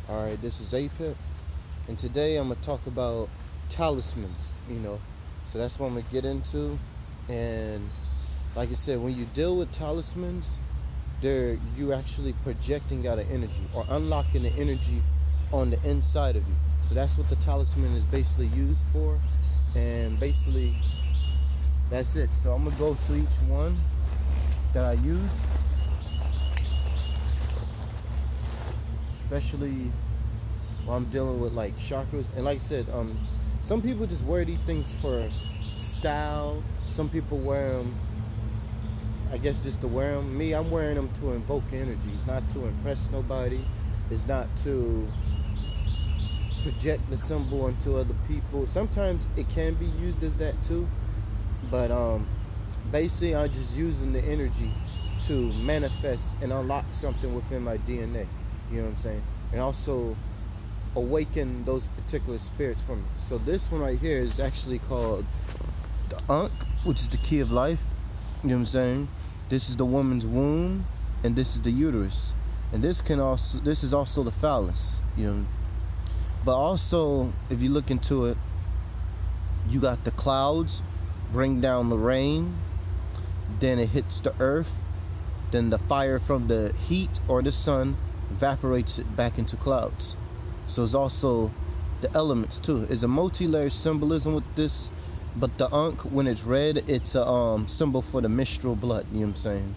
Alright, this is Apip, and today I'm going to talk about talismans, So that's what I'm going to get into. And like I said, when you deal with talismans, you actually projecting out an energy or unlocking the energy on the inside of you. So that's what the talisman is basically used for. And basically, that's it. So I'm going to go to each one that I use. Especially while I'm dealing with like chakras. And like I said, some people just wear these things for style. Some people wear them, I guess, just to wear them. Me, I'm wearing them to invoke energies, not to impress nobody. It's not to project the symbol onto other people. Sometimes it can be used as that too, but basically I'm just using the energy to manifest and unlock something within my DNA. You know what I'm saying? And also awaken those particular spirits from me. So this one right here is actually called the Ankh, which is the key of life. You know what I'm saying? This is the woman's womb, and this is the uterus. And this is also the phallus. You know. But also, if you look into it, you got the clouds bring down the rain, then it hits the earth, then the fire from the heat or the sun evaporates it back into clouds. So it's also the elements too. It's a multi-layered symbolism with this, but the Ankh, when it's red, it's a symbol for the menstrual blood. You know what I'm saying?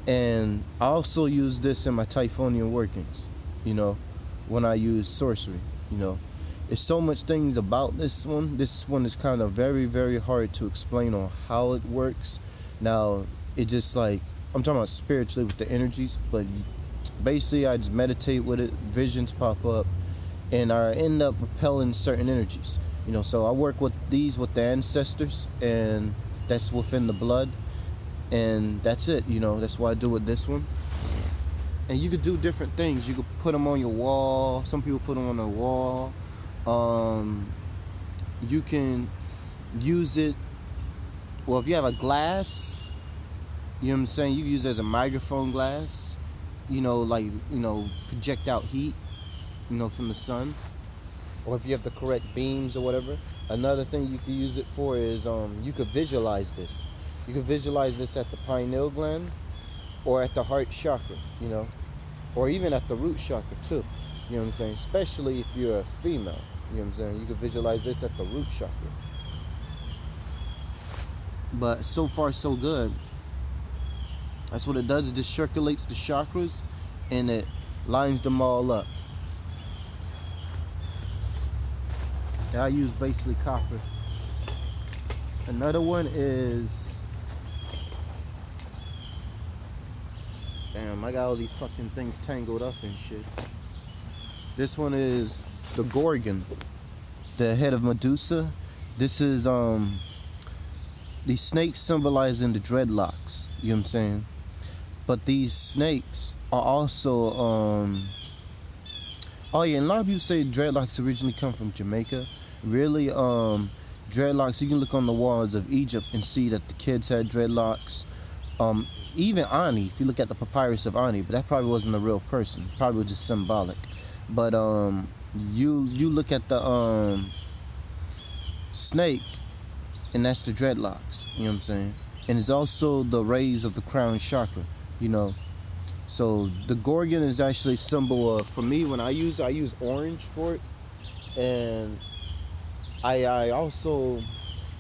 And I also use this in my Typhonian workings. When I use sorcery. There's so much things about this one. This one is kind of very, very hard to explain on how it works. Now, it just like, I'm talking about spiritually with the energies, but basically I just meditate with it, visions pop up, and I end up repelling certain energies. So I work with these with the ancestors, and that's within the blood, and that's it. That's what I do with this one. And you could do different things. You could put them on your wall. Some people put them on their wall. You can use it. Well, if you have a glass, you know what I'm saying, you can use it as a microphone glass. Project out heat, from the sun. Or if you have the correct beams or whatever. Another thing you could use it for is you could visualize this. You could visualize this at the pineal gland or at the heart chakra, or even at the root chakra too. You know what I'm saying? Especially if you're a female. You know what I'm saying? You can visualize this at the root chakra. But so far so good. That's what it does. It just circulates the chakras and it lines them all up. And I use basically copper. Another one is, damn, I got all these fucking things tangled up and shit. This one is the Gorgon, the head of Medusa. This is these snakes symbolizing the dreadlocks. You know what I'm saying? But these snakes are also oh yeah, and a lot of people say dreadlocks originally come from Jamaica. Really, dreadlocks, you can look on the walls of Egypt and see that the kids had dreadlocks. Even Ani, if you look at the papyrus of Ani, but that probably wasn't a real person. Probably was just symbolic. But you look at the snake, and that's the dreadlocks. You know what I'm saying? And it's also the rays of the crown chakra. So the Gorgon is actually a symbol of, for me, when I use orange for it. And I also,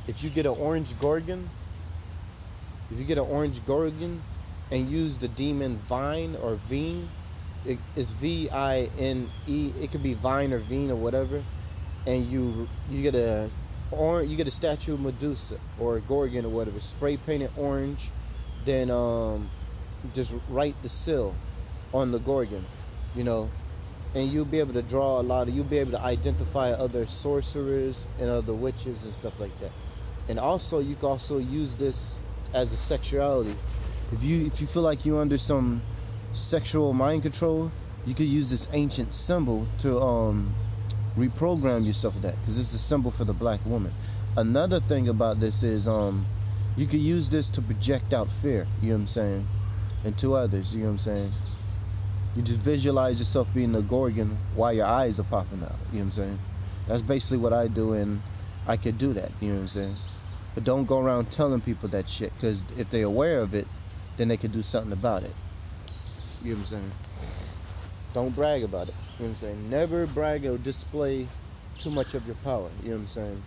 if you get an orange Gorgon, and use the demon Vine or Veen, it's V-I-N-E. It could be Vine or Veen or whatever. And you get a statue of Medusa or a Gorgon or whatever, spray painted orange, then just write the seal on the Gorgon, and you'll be able to you'll be able to identify other sorcerers and other witches and stuff like that. And also, you can also use this as a sexuality. If you feel like you're under some sexual mind control, you could use this ancient symbol to reprogram yourself with that, because it's a symbol for the black woman. Another thing about this is you could use this to project out fear, you know what I'm saying, and to others, you know what I'm saying. You just visualize yourself being the Gorgon while your eyes are popping out. You know what I'm saying? That's basically what I do, and I could do that. You know what I'm saying? But don't go around telling people that shit, because if they're aware of it, then they could do something about it. You know what I'm saying? Don't brag about it. You know what I'm saying? Never brag or display too much of your power. You know what I'm saying?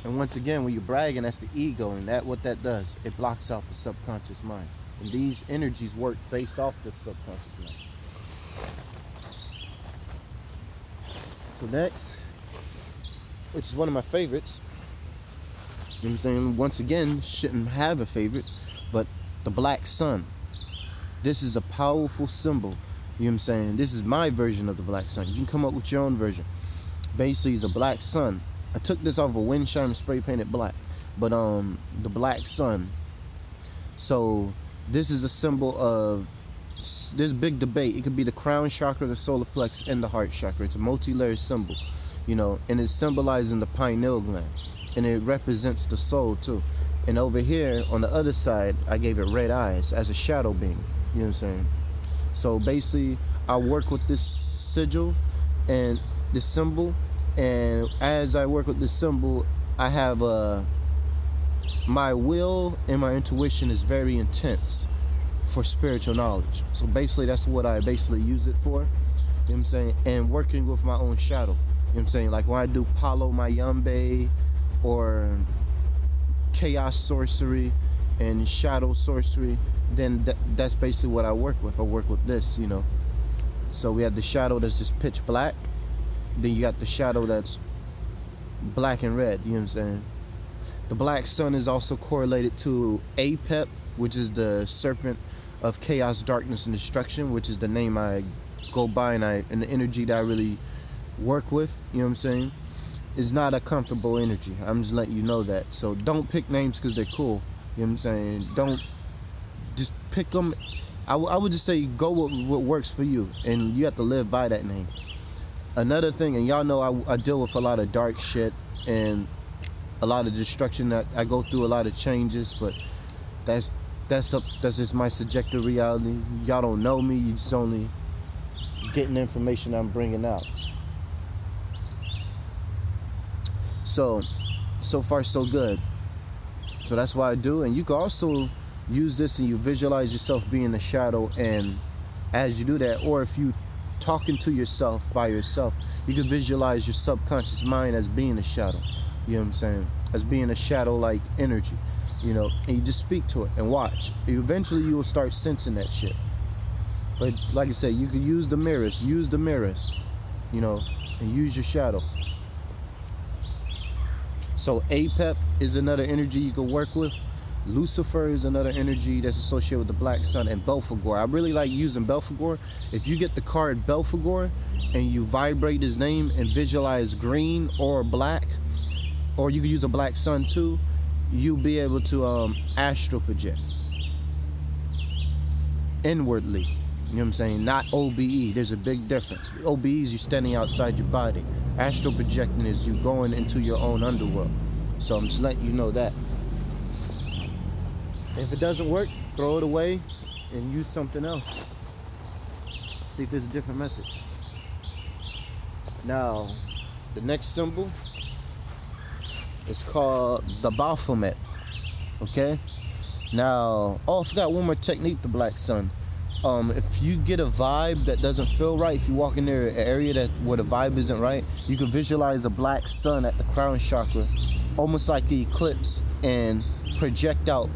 And once again, when you're bragging, that's the ego, and what that does, it blocks out the subconscious mind. And these energies work based off the subconscious mind. So next, which is one of my favorites, you know what I'm saying, once again, shouldn't have a favorite, but the black sun. This is a powerful symbol. You know what I'm saying? This is my version of the black sun. You can come up with your own version. Basically, it's a black sun. I took this off a wind chime and spray painted black. But the black sun. So this is a symbol of this big debate. It could be the crown chakra, the solar plex, and the heart chakra. It's a multi-layered symbol, you know, and it's symbolizing the pineal gland, and it represents the soul too. And over here on the other side, I gave it red eyes as a shadow being. You know what I'm saying? So basically, I work with this sigil and this symbol, and as I work with this symbol, I have my will and my intuition is very intense for spiritual knowledge. So basically, that's what I basically use it for. You know what I'm saying? And working with my own shadow. You know what I'm saying? Like when I do Palo Mayambe or chaos sorcery and shadow sorcery, then that's basically what I work with. I work with this, you know. So we have the shadow that's just pitch black. Then you got the shadow that's black and red, you know what I'm saying? The black sun is also correlated to Apep, which is the serpent of chaos, darkness, and destruction, which is the name I go by and the energy that I really work with, you know what I'm saying? It's not a comfortable energy. I'm just letting you know that. So don't pick names because they're cool, you know what I'm saying? Don't just pick them. I would just say go with what works for you, and you have to live by that name. Another thing, and y'all know I deal with a lot of dark shit and a lot of destruction. That I go through a lot of changes, but that's just my subjective reality. Y'all don't know me. You just only getting the information I'm bringing out. So far so good. So that's why I do, and you can also use this and you visualize yourself being the shadow, and as you do that, or if you talking to yourself by yourself, you can visualize your subconscious mind as being a shadow, you know what I'm saying, as being a shadow like energy, you know, and you just speak to it and watch. Eventually you will start sensing that shit. But like I said, you can use the mirrors, you know, and use your shadow. So Apep is another energy you can work with. Lucifer is another energy that's associated with the black sun, and Belphegor. I really like using Belphegor. If you get the card Belphegor and you vibrate his name and visualize green or black, or you can use a black sun too, you'll be able to astral project inwardly. You know what I'm saying? Not OBE. There's a big difference. OBE is you standing outside your body. Astral projecting is you going into your own underworld. So I'm just letting you know that. If it doesn't work, throw it away and use something else. See if there's a different method. Now, the next symbol is called the Baphomet. Okay? Now, I forgot one more technique, the black sun. If you get a vibe that doesn't feel right, if you walk in an area where the vibe isn't right, you can visualize a black sun at the crown chakra, almost like the eclipse, and project out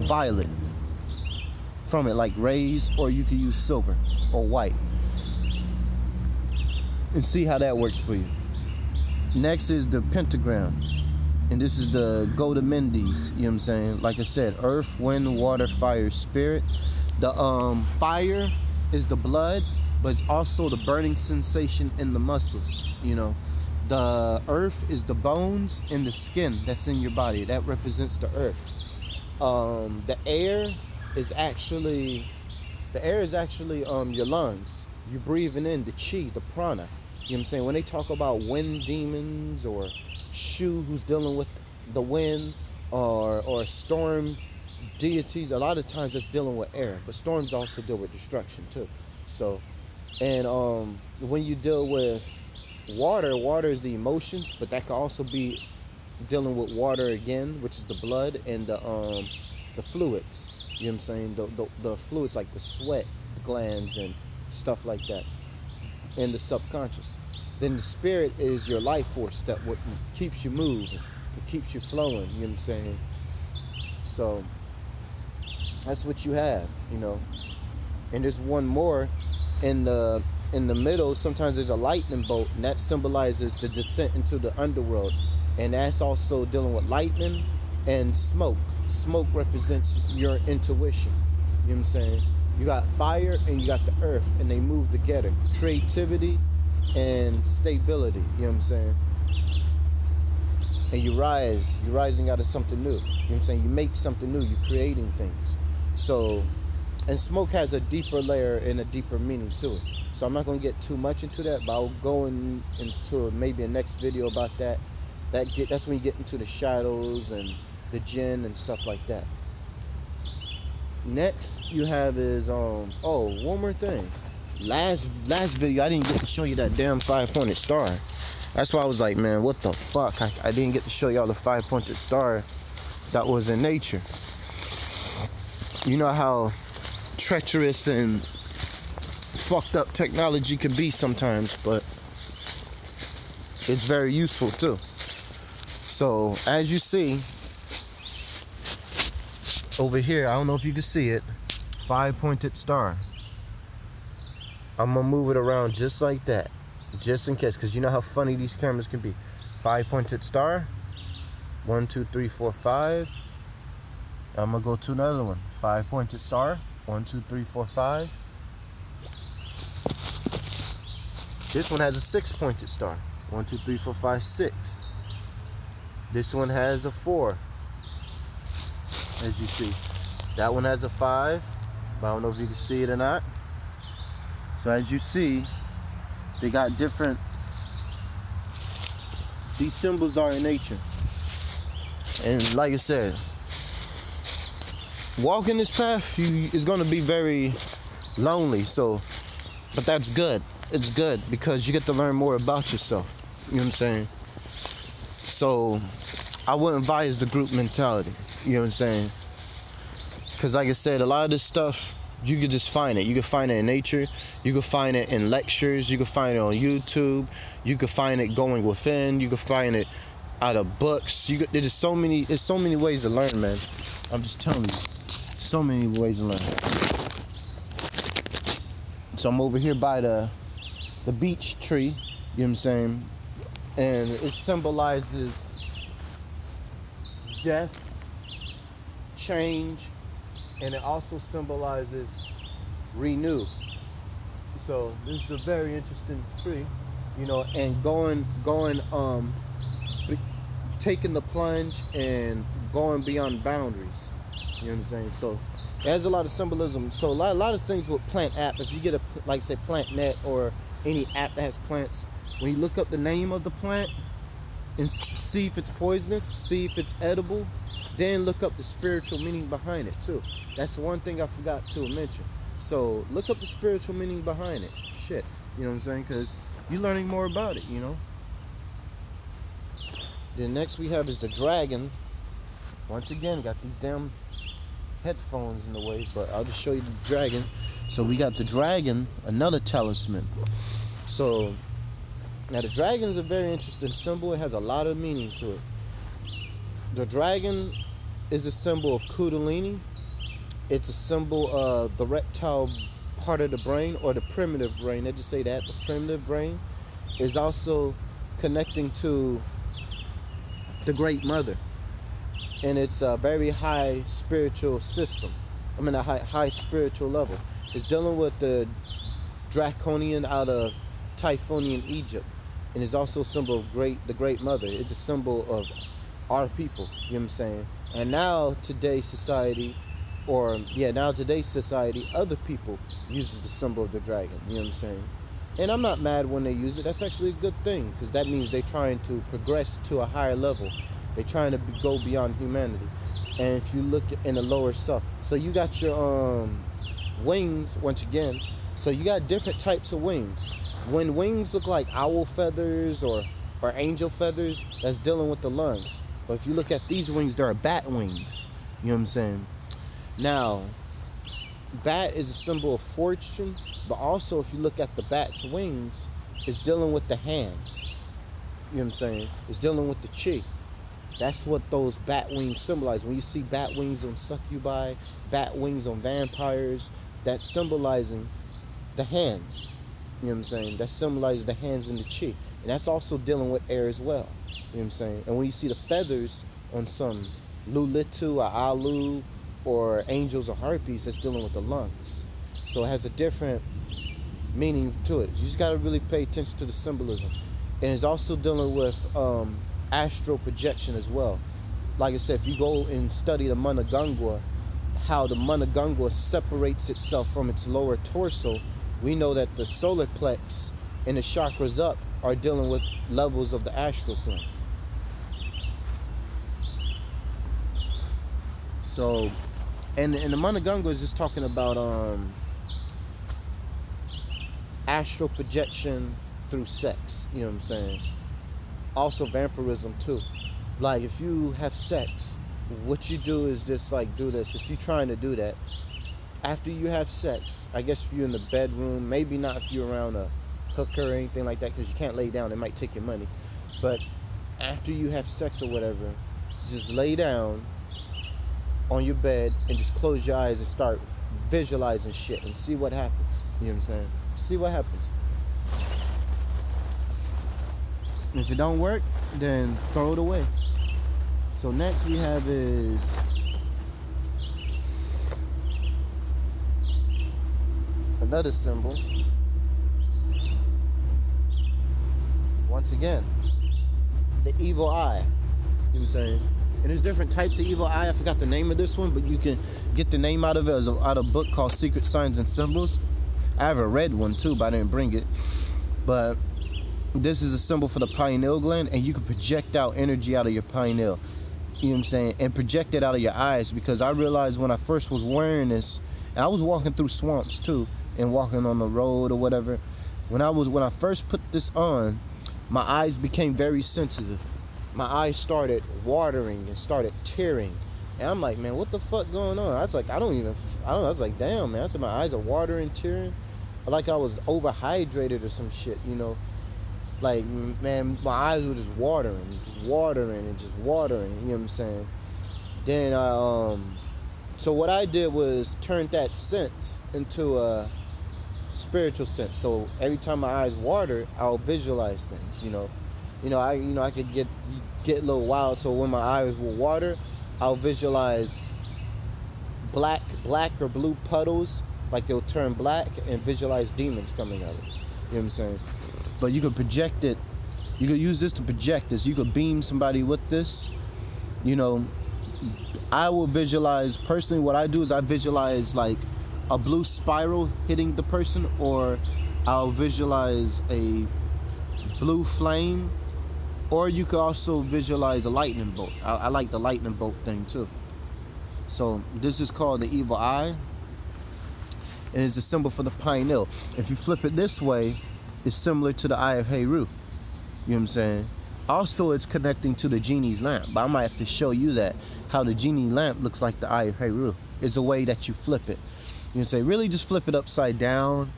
violet from it, like rays, or you can use silver or white, and see how that works for you. Next is the pentagram, and this is the Godamendis, you know what I'm saying? Like I said, earth, wind, water, fire, spirit. The fire is the blood, but it's also the burning sensation in the muscles, you know. The earth is the bones and the skin that's in your body. That represents the earth. The air is actually your lungs. You're breathing in the chi, the prana. You know what I'm saying? When they talk about wind demons or Shu who's dealing with the wind, or storm deities, a lot of times that's dealing with air, but storms also deal with destruction too. So, and when you deal with water, water is the emotions, but that could also be dealing with water again, which is the blood and the fluids. You know what I'm saying? The fluids like the sweat glands and stuff like that, and the subconscious. Then the spirit is your life force that what keeps you moving, it keeps you flowing. You know what I'm saying? So that's what you have, you know. And there's one more in the middle. Sometimes there's a lightning bolt, and that symbolizes the descent into the underworld, and that's also dealing with lightning and smoke. Smoke represents your intuition. You know what I'm saying? You got fire and you got the earth, and they move together. Creativity and stability. You know what I'm saying? And you're rising out of something new. You know what I'm saying? You make something new. You're creating things. So, and smoke has a deeper layer and a deeper meaning to it. So I'm not going to get too much into that, but I'll go into maybe a next video about that. That's when you get into the shadows and the jinn and stuff like that. Next you have is one more thing. Last video I didn't get to show you that damn 5-pointed star. That's why I was like, man, what the fuck? I didn't get to show y'all the 5-pointed star that was in nature. You know how treacherous and fucked up technology can be sometimes, but it's very useful too. So as you see over here, I don't know if you can see it, 5-pointed star. I'm gonna move it around just like that, just in case, because you know how funny these cameras can be. 5-pointed star, 1 2 3 4 5. I'm gonna go to another one. 5-pointed star, 1 2 3 4 5. This one has a 6-pointed star, 1 2 3 4 5 6. This one has a 4, as you see. That one has a 5, but I don't know if you can see it or not. So as you see, they got different, these symbols are in nature. And like I said, walking this path is going to be very lonely. So, but that's good. It's good because you get to learn more about yourself. You know what I'm saying? So I wouldn't advise the group mentality. You know what I'm saying? Because like I said, a lot of this stuff, you could just find it. You can find it in nature. You can find it in lectures. You can find it on YouTube. You can find it going within. You can find it out of books. There's so many ways to learn, man. I'm just telling you. So many ways to learn. So I'm over here by the beech tree. You know what I'm saying? And it symbolizes death, change, and it also symbolizes renew. So this is a very interesting tree, you know, and taking the plunge and going beyond boundaries. You know what I'm saying? So it has a lot of symbolism. So a lot of things with plant app. If you get like say PlantNet or any app that has plants, when you look up the name of the plant and see if it's poisonous, see if it's edible, then look up the spiritual meaning behind it too. That's one thing I forgot to mention. So look up the spiritual meaning behind it. Shit, you know what I'm saying? Because you're learning more about it, you know. Then next we have is the dragon. Once again, got these damn headphones in the way, but I'll just show you the dragon. So we got the dragon, another talisman. So now the dragon is a very interesting symbol. It has a lot of meaning to it. The dragon is a symbol of Kundalini. It's a symbol of the reptile part of the brain, or the primitive brain. They just say that the primitive brain is also connecting to the Great Mother, and it's a very high spiritual system. I mean, a high spiritual level. It's dealing with the draconian out of Typhonian Egypt, and it's also a symbol of the Great Mother. It's a symbol of our people. You know what I'm saying? And now today's society, other people uses the symbol of the dragon. You know what I'm saying? And I'm not mad when they use it. That's actually a good thing, because that means they're trying to progress to a higher level. They're trying to go beyond humanity. And if you look in the lower self, so you got your wings once again. So you got different types of wings. When wings look like owl feathers or angel feathers, that's dealing with the lungs. But if you look at these wings, they're bat wings. You know what I'm saying? Now, bat is a symbol of fortune, but also if you look at the bat's wings, it's dealing with the hands. You know what I'm saying? It's dealing with the chi. That's what those bat wings symbolize. When you see bat wings on succubi, bat wings on vampires, that's symbolizing the hands. You know what I'm saying? That symbolizes the hands and the chi. And that's also dealing with air as well. You know what I'm saying? And when you see the feathers on some Lulitu or Alu or angels or harpies, that's dealing with the lungs. So it has a different meaning to it. You just got to really pay attention to the symbolism. And it's also dealing with astral projection as well. Like I said, if you go and study the Managangwa, how the Managangwa separates itself from its lower torso, we know that the solar plex and the chakras up are dealing with levels of the astral plane. So, and the Managangwa is just talking about astral projection through sex. You know what I'm saying? Also vampirism too. Like if you have sex, what you do is just like do this. If you're trying to do that, after you have sex, I guess if you're in the bedroom, maybe not if you're around a hooker or anything like that, because you can't lay down, it might take your money. But after you have sex or whatever, just lay down on your bed and just close your eyes and start visualizing shit and see what happens. You know what I'm saying? See what happens. And if it don't work, then throw it away. So next we have is another symbol. Once again, the evil eye. You know what I'm saying? And there's different types of evil eye. I forgot the name of this one, but you can get the name out of it out of a book called Secret Signs and Symbols. I haven't read one too, but I didn't bring it. But this is a symbol for the pineal gland, and you can project out energy out of your pineal. You know what I'm saying? And project it out of your eyes, because I realized when I first was wearing this, and I was walking through swamps too, and walking on the road or whatever. When I first put this on, my eyes became very sensitive. My eyes started watering and started tearing. And I'm like, man, what the fuck going on? I was like, I was like, damn, man. I said, my eyes are watering, tearing. Like I was overhydrated or some shit, you know. Like, man, my eyes were just watering and just watering. You know what I'm saying? Then, so what I did was turn that sense into a spiritual sense. So every time my eyes water, I'll visualize things. I could get a little wild. So when my eyes will water, I'll visualize black or blue puddles, like it'll turn black, and visualize demons coming out of it. You know what I'm saying? But you could project it. You could use this to project this. You could beam somebody with this. You know, I will visualize, personally, what I do is I visualize like a blue spiral hitting the person, or I'll visualize a blue flame, or you could also visualize a lightning bolt. I like the lightning bolt thing too. So this is called the evil eye, and it's a symbol for the pineal. If you flip it this way, it's similar to the eye of Heru. You know what I'm saying? Also, it's connecting to the genie's lamp, but I might have to show you that, how the genie lamp looks like the eye of Heru. It's a way that you flip it. You know, say really just flip it upside down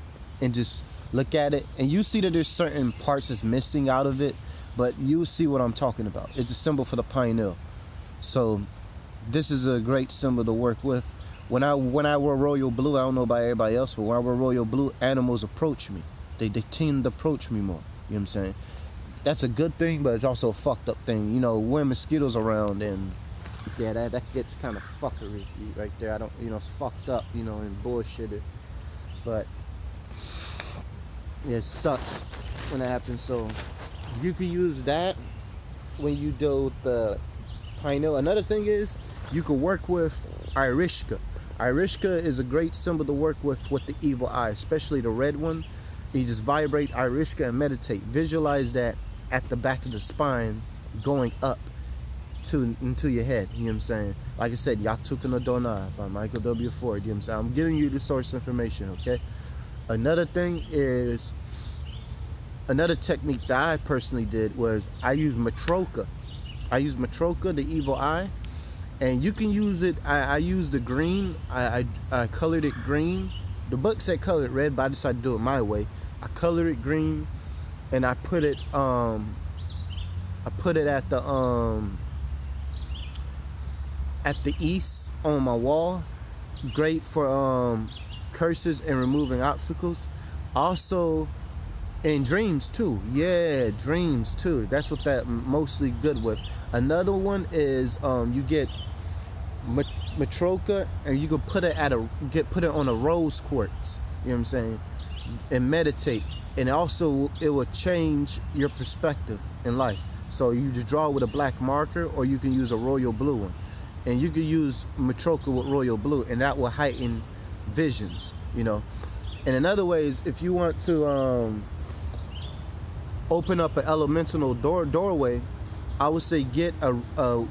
and just look at it, and you see that there's certain parts that's missing out of it, but you see what I'm talking about. It's a symbol for the pineal. So this is a great symbol to work with. When I wear royal blue, I don't know about everybody else, but when I wear royal blue, animals approach me. They tend to approach me more. You know what I'm saying? That's a good thing, but it's also a fucked up thing. You know, when mosquitoes around, and yeah, that gets kind of fuckery right there. It's fucked up, and bullshitted. But yeah, it sucks when that happens. So you can use that when you deal with the pineal. Another thing is you can work with Irishka. Irishka is a great symbol to work with the evil eye, especially the red one. You just vibrate Irishka and meditate. Visualize that at the back of the spine going up. into your head. You know what I'm saying? Like I said, Yatuka no Dona by Michael W. Ford. You know what I'm saying? I'm giving you the source information, okay? Another thing is, another technique that I personally did was I used Matroka. I used Matroka, the evil eye, and you can use it. I used the green. I colored it green. The book said color it red, but I decided to do it my way. I colored it green, and I put it at the east on my wall. Great for curses and removing obstacles. Also in dreams too. Yeah, dreams too. That's what that mostly good with. Another one is you get Matroka, and you can put it put it on a rose quartz. You know what I'm saying? And meditate. And also it will change your perspective in life. So you just draw with a black marker, or you can use a royal blue one. And you can use Matroka with royal blue, and that will heighten visions, you know. And another way is, if you want to open up an elemental doorway, I would say get a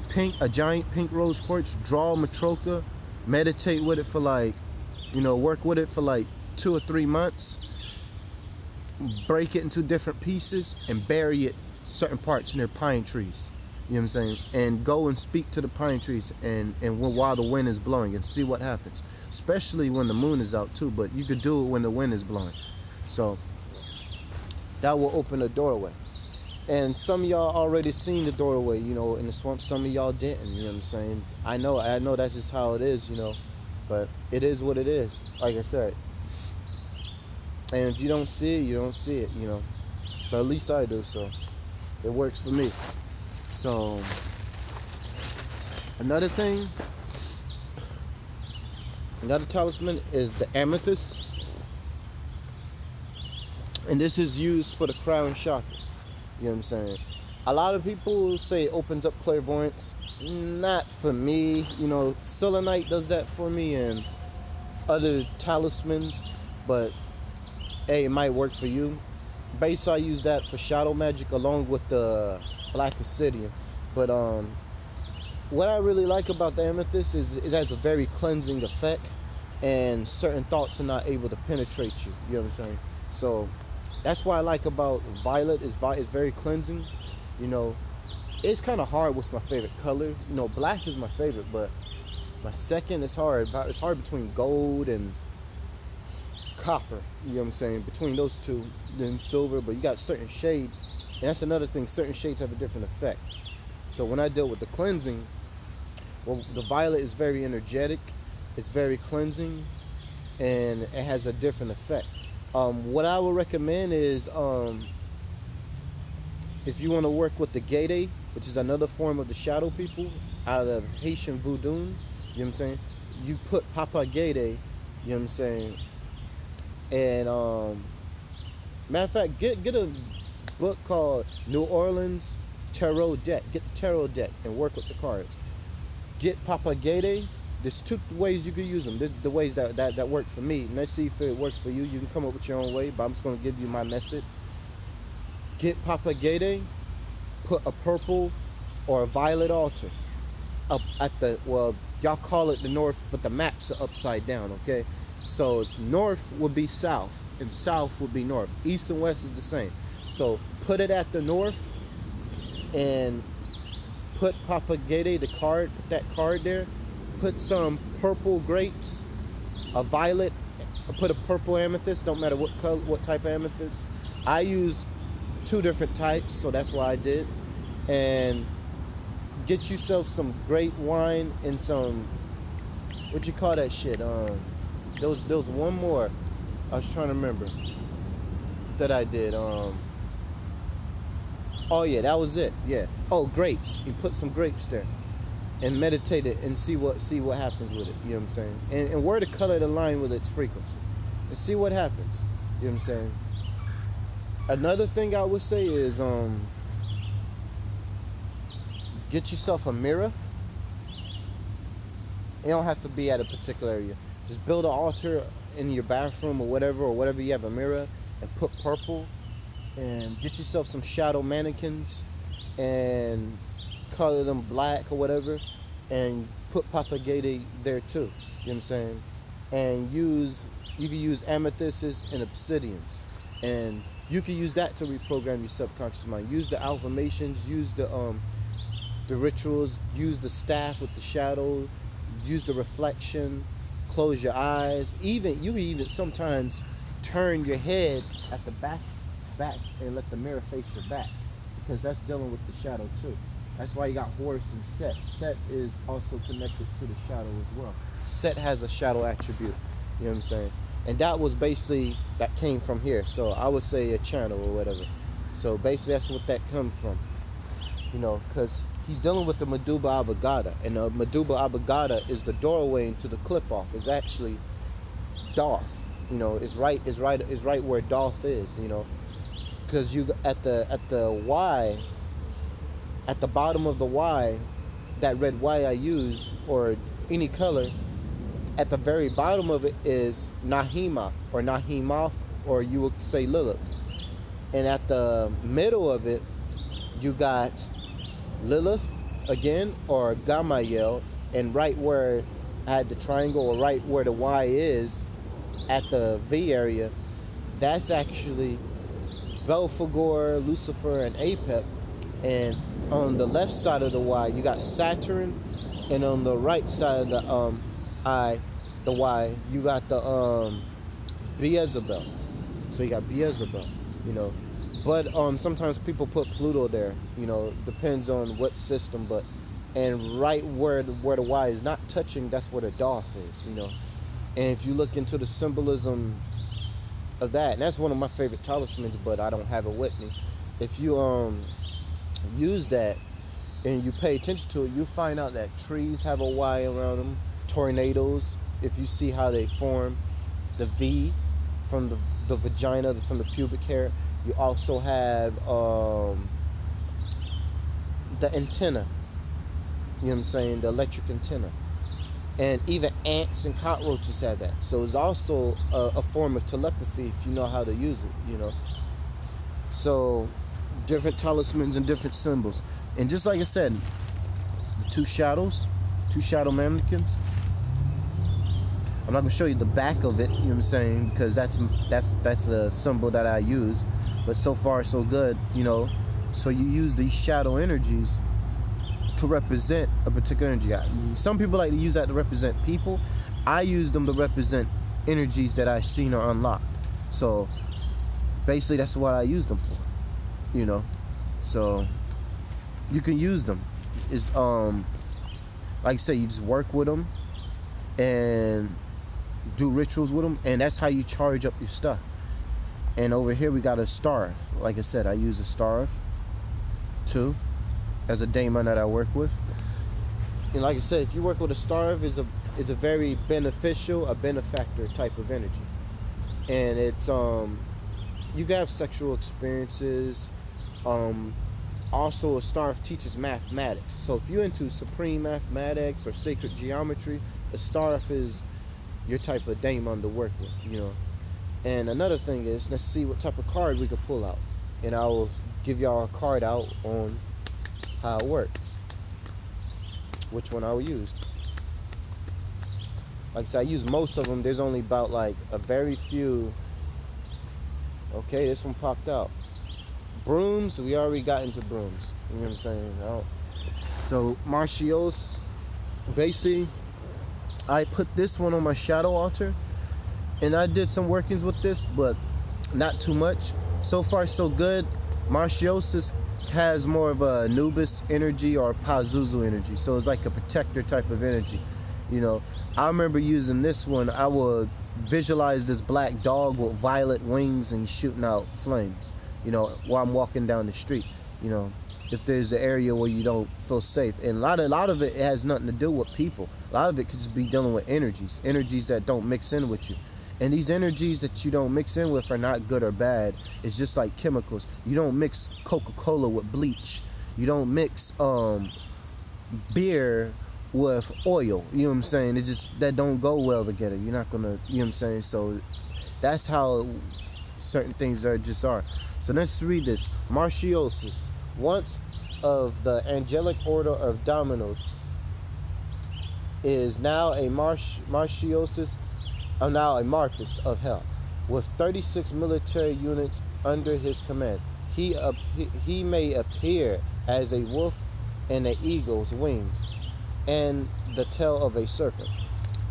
giant pink rose quartz, draw Matroka, meditate with it for work with it for 2 or 3 months, break it into different pieces, and bury it certain parts near pine trees. You know what I'm saying? And go and speak to the pine trees and while the wind is blowing, and see what happens. Especially when the moon is out too, but you could do it when the wind is blowing. So that will open a doorway. And some of y'all already seen the doorway, you know, in the swamp. Some of y'all didn't, you know what I'm saying? I know that's just how it is, you know. But it is what it is, like I said. And if you don't see it, you don't see it, you know. But at least I do, so it works for me. So another talisman is the amethyst. And this is used for the crown chakra. You know what I'm saying? A lot of people say it opens up clairvoyance. Not for me. You know, selenite does that for me, and other talismans. But hey, it might work for you. Base, I use that for shadow magic along with the black obsidian. But what I really like about the amethyst is it has a very cleansing effect, and certain thoughts are not able to penetrate you. You know what I'm saying? So that's why I like about violet. Is very cleansing. You know, it's kind of hard what's my favorite color. You know, black is my favorite, but my second is hard. It's hard between gold and copper. You know what I'm saying? Between those two, then silver. But you got certain shades, and that's another thing. Certain shades have a different effect. So when I deal with the cleansing, well, the violet is very energetic. It's very cleansing, and it has a different effect. What I would recommend is, if you want to work with the Gede, which is another form of the shadow people out of Haitian voodoo, you know what I'm saying? You put Papa Gede, you know what I'm saying? And matter of fact, get a book called New Orleans Tarot Deck. Get the tarot deck and work with the cards. Get Papa Gede. There's two ways you can use them. The ways that work for me. Let's see if it works for you. You can come up with your own way, but I'm just going to give you my method. Get Papa Gede, put a purple or a violet altar up at the, well, y'all call it the north, but the maps are upside down, okay? So north would be south, and south would be north. East and west is the same. So put it at the north, and put Papa Gede, the card, put that card there. Put some purple grapes, a violet, put a purple amethyst, don't matter what color, what type of amethyst. I use 2 different types, so that's why I did. And get yourself some grape wine and some, what you call that shit? There was one more I was trying to remember that I did. Oh yeah, that was it. Yeah. Oh, grapes. You put some grapes there. And meditate it and see what happens with it. You know what I'm saying? And where to color the line with its frequency. And see what happens. You know what I'm saying? Another thing I would say is get yourself a mirror. It don't have to be at a particular area. Just build an altar in your bathroom or whatever you have a mirror, and put purple, and get yourself some shadow mannequins, and color them black or whatever, and put propagated there too. You know what I'm saying? And you can use amethysts and obsidians, and you can use that to reprogram your subconscious mind. Use the affirmations, use the rituals, use the staff with the shadow, use the reflection, close your eyes. Even you can even sometimes turn your head at the back and let the mirror face your back, because that's dealing with the shadow too. That's why you got Horus and Set. Set is also connected to the shadow as well. Set has a shadow attribute. You know what I'm saying? And that was basically, that came from here. So I would say a channel or whatever. So basically that's what that comes from. You know, because he's dealing with the Meduba Oblongata. And the Meduba Oblongata is the doorway into the clip-off. It's actually Doth. You know, it's right where Doth is, you know. Because you at the Y, at the bottom of the Y, that red Y I use, or any color, at the very bottom of it is Nahima, or Nahimath, or you would say Lilith. And at the middle of it, you got Lilith again, or Gamayel, and right where I had the triangle, or right where the Y is, at the V area, that's actually Belphegor, Lucifer, and Apep. And on the left side of the Y, you got Saturn, and on the right side of the Y, you got the Beelzebub. So you got Beelzebub, you know. But sometimes people put Pluto there, you know, depends on what system. But and right where the Y is not touching, that's where the Doth is, you know. And if you look into the symbolism of that, and that's one of my favorite talismans, but I don't have it with me. If you use that and you pay attention to it, you find out that trees have a Y around them. Tornadoes, if you see how they form, the V from the vagina, from the pubic hair. You also have the antenna. You know what I'm saying? The electric antenna. And even ants and cockroaches have that. So it's also a form of telepathy if you know how to use it, you know. So different talismans and different symbols. And just like I said, the two shadow mannequins. I'm not gonna show you the back of it, you know what I'm saying, because that's a symbol that I use. But so far so good, you know. So you use these shadow energies to represent a particular energy. Some people like to use that to represent people. I use them to represent energies that I've seen or unlocked. So basically that's what I use them for, you know. So you can use them. It's like I say, you just work with them and do rituals with them, and that's how you charge up your stuff. And over here we got a starf. Like I said, I use a starf too as a daemon that I work with. And like I said, if you work with a starf, it's a very beneficial, a benefactor type of energy. And it's you can have sexual experiences. Also, a starf teaches mathematics. So if you're into supreme mathematics or sacred geometry, a starf is your type of daemon to work with, you know. And another thing is, let's see what type of card we can pull out, and I will give y'all a card out on how it works, which one I will use. Like I said, I use most of them. There's only about like a very few. Okay, this one popped out. Brooms, we already got into brooms. You know what I'm saying? So Martios, basically, I put this one on my shadow altar, and I did some workings with this, but not too much. So far, so good. Martiosis has more of a Anubis energy or Pazuzu energy, so it's like a protector type of energy. You know, I remember using this one. I would visualize this black dog with violet wings and shooting out flames, you know, while I'm walking down the street. You know, if there's an area where you don't feel safe. And a lot of it has nothing to do with people. A lot of it could just be dealing with energies that don't mix in with you. And these energies that you don't mix in with are not good or bad. It's just like chemicals. You don't mix Coca-Cola with bleach. You don't mix beer with oil. You know what I'm saying? It just, that don't go well together. You're not gonna, you know what I'm saying? So that's how certain things are. So let's read this. Martiosis. Once of the angelic order of Dominos is now a now a Marcus of hell, with 36 military units under his command. He may appear as a wolf and an eagle's wings, and the tail of a serpent.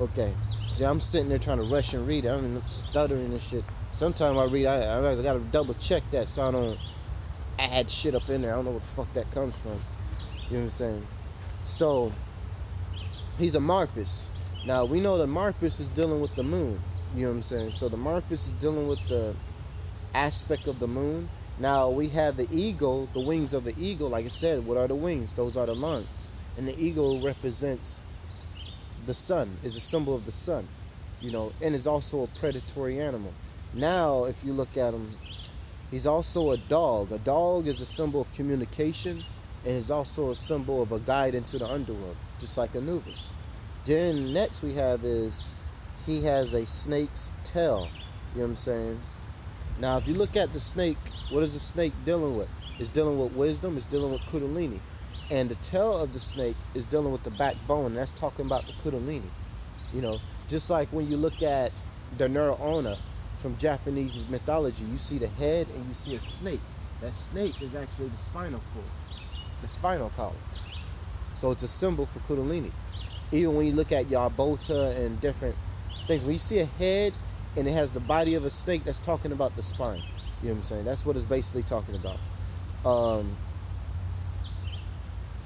Okay, see, I'm sitting there trying to rush and read it. I'm stuttering and shit. Sometimes I read, I gotta double check that so I don't add shit up in there. I don't know what the fuck that comes from. You know what I'm saying? So, he's a Marcus. Now, we know the Marcus is dealing with the moon. You know what I'm saying? So, the Marcus is dealing with the aspect of the moon. Now, we have the eagle, the wings of the eagle. Like I said, what are the wings? Those are the lungs. And the eagle represents the sun, is a symbol of the sun, you know, and is also a predatory animal. Now, if you look at him, he's also a dog. A dog is a symbol of communication and is also a symbol of a guide into the underworld, just like Anubis. Then next we have is he has a snake's tail. You know what I'm saying? Now, if you look at the snake, what is the snake dealing with? It's dealing with wisdom. It's dealing with Kundalini. And the tail of the snake is dealing with the backbone. And that's talking about the Kundalini. You know, just like when you look at the Neurona from Japanese mythology, you see the head and you see a snake. That snake is actually the spinal cord, the spinal column. So it's a symbol for Kundalini. Even when you look at Yabota and different things, when you see a head and it has the body of a snake, that's talking about the spine. You know what I'm saying? That's what it's basically talking about.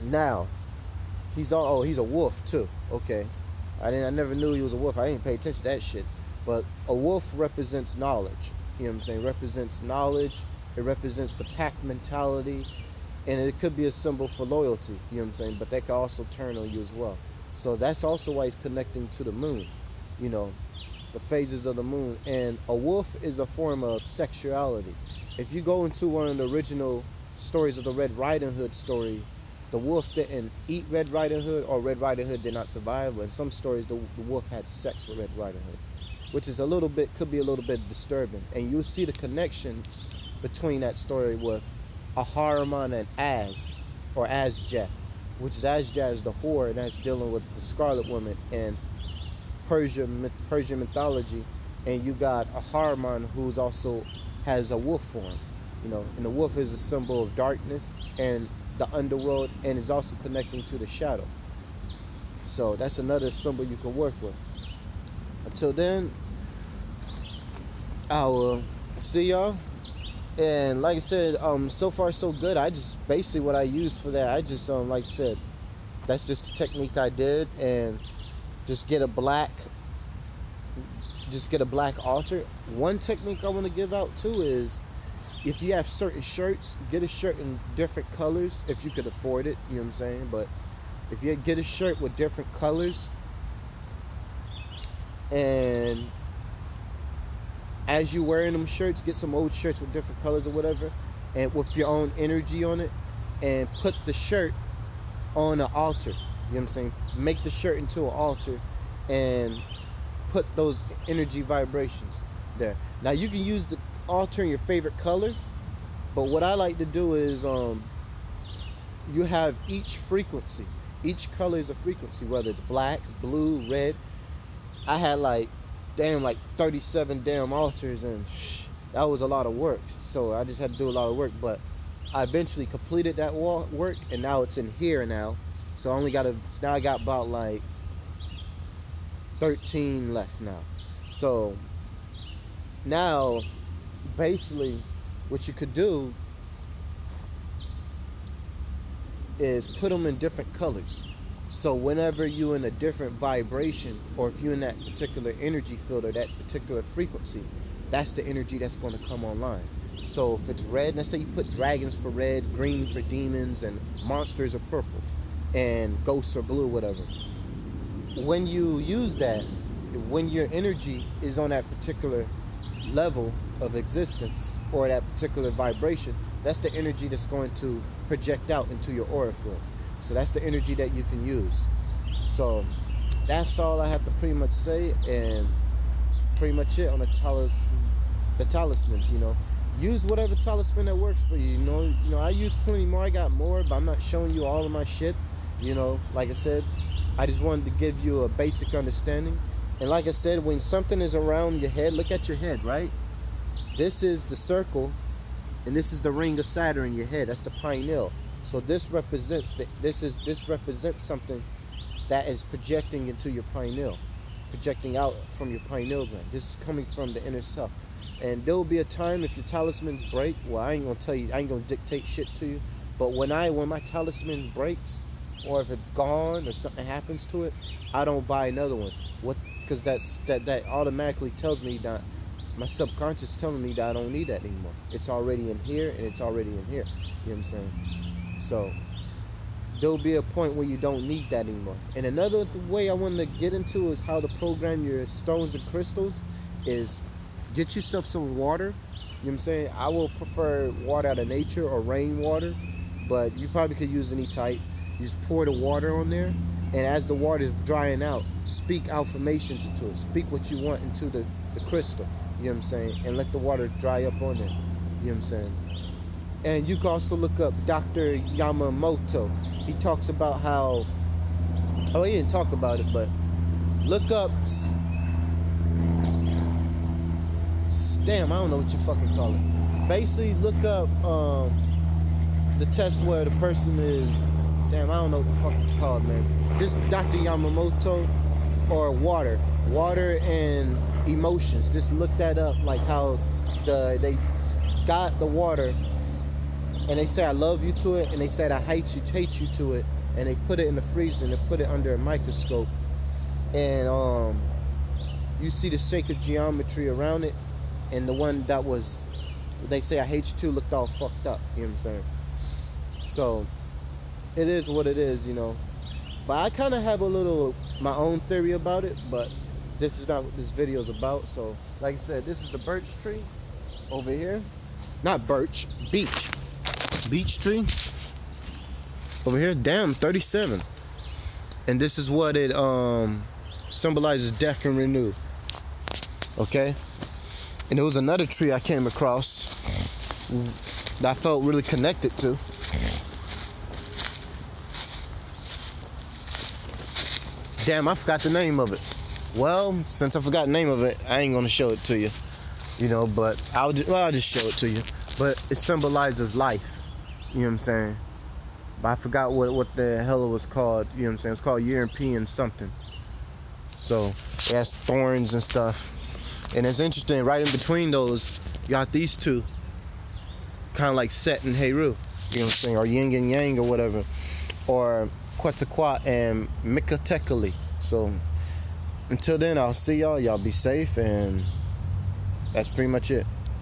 Now, he's a wolf too. Okay, I never knew he was a wolf. I didn't pay attention to that shit. But a wolf represents knowledge. You know what I'm saying? It represents knowledge. It represents the pack mentality, and it could be a symbol for loyalty. You know what I'm saying? But that could also turn on you as well. So that's also why he's connecting to the moon. You know, the phases of the moon. And a wolf is a form of sexuality. If you go into one of the original stories of the Red Riding Hood story, the wolf didn't eat Red Riding Hood, or Red Riding Hood did not survive. But in some stories, the wolf had sex with Red Riding Hood, which is could be a little bit disturbing. And you'll see the connections between that story with Ahriman and Az, or Azja, which is Azja is the whore, and that's dealing with the Scarlet Woman in Persian mythology. And you got Ahriman, who's also has a wolf form, you know, and the wolf is a symbol of darkness and the underworld, and is also connecting to the shadow. So that's another symbol you can work with. Until then, I will see y'all. And like I said, so far so good. I just basically what I use for that, I just like I said, that's just the technique I did, and just get a black altar. One technique I want to give out too is, if you have certain shirts, get a shirt in different colors if you could afford it, you know what I'm saying? But if you get a shirt with different colors, and as you wearing them shirts, get some old shirts with different colors or whatever, and with your own energy on it, and put the shirt on an altar. You know what I'm saying? Make the shirt into an altar and put those energy vibrations there. Now you can use the altar in your favorite color, but what I like to do is you have each frequency. Each color is a frequency, whether it's black, blue, red. I had like 37 damn altars, and that was a lot of work. So I just had to do a lot of work, but I eventually completed that work, and now it's in here now. So I got about like 13 left now. So now basically what you could do is put them in different colors. So whenever you're in a different vibration, or if you're in that particular energy field or that particular frequency, that's the energy that's going to come online. So if it's red, let's say you put dragons for red, green for demons, and monsters are purple, and ghosts are blue, whatever. When you use that, when your energy is on that particular level of existence or that particular vibration, that's the energy that's going to project out into your aura field. So that's the energy that you can use. So that's all I have to pretty much say, and it's pretty much it on the talismans, you know. use whatever talisman that works for you. You know, I use plenty more. I got more, but I'm not showing you all of my shit. You know, like I said, I just wanted to give you a basic understanding. And like I said, when something is around your head, look at your head, right? This is the circle, and this is the ring of Saturn in your head. That's the pineal. So this represents this represents something that is projecting into your pineal, projecting out from your pineal gland. This is coming from the inner self. And there will be a time if your talismans break. Well, I ain't gonna tell you, I ain't gonna dictate shit to you. But when my talisman breaks, or if it's gone or something happens to it, I don't buy another one. What? Because that automatically tells me that my subconscious is telling me that I don't need that anymore. It's already in here, and it's already in here. You know what I'm saying? So there'll be a point where you don't need that anymore. And another way I wanted to get into is how to program your stones and crystals is get yourself some water. You know what I'm saying? I will prefer water out of nature or rainwater, but you probably could use any type. You just pour the water on there, and as the water is drying out, speak affirmations into it. Speak what you want into the crystal. You know what I'm saying? And let the water dry up on it. You know what I'm saying? And you can also look up Dr. Yamamoto. He talks about how, he didn't talk about it, but look up, damn, I don't know what you fucking call it. Basically, look up the test where the person is, damn, I don't know what the fuck it's called, man. This Dr. Yamamoto, or water and emotions. Just look that up, like how they got the water, and they say I love you to it, and they said I hate you to it, and they put it in the freezer and they put it under a microscope, and you see the sacred geometry around it, and the one that was, they say I hate you to, looked all fucked up. You know what I'm saying? So it is what it is, you know. But I kind of have my own theory about it, but this is not what this video is about. So like I said, this is the birch tree over here. Not birch, beech tree over here. Damn, 37. And this is what it symbolizes: death and renew. Okay. And there was another tree I came across that I felt really connected to. Damn, I forgot the name of it. Well, since I forgot the name of it, I ain't gonna show it to you. You know, but I'll just show it to you. But it symbolizes life. You know what I'm saying? But I forgot what the hell it was called. You know what I'm saying? It's called European something. So it has thorns and stuff. And it's interesting, right in between those, you got these two, kind of like Set and Heru. You know what I'm saying? Or Yin and Yang or whatever. Or Quetzalcoatl and Micatekali. So until then, I'll see y'all. Y'all be safe, and that's pretty much it.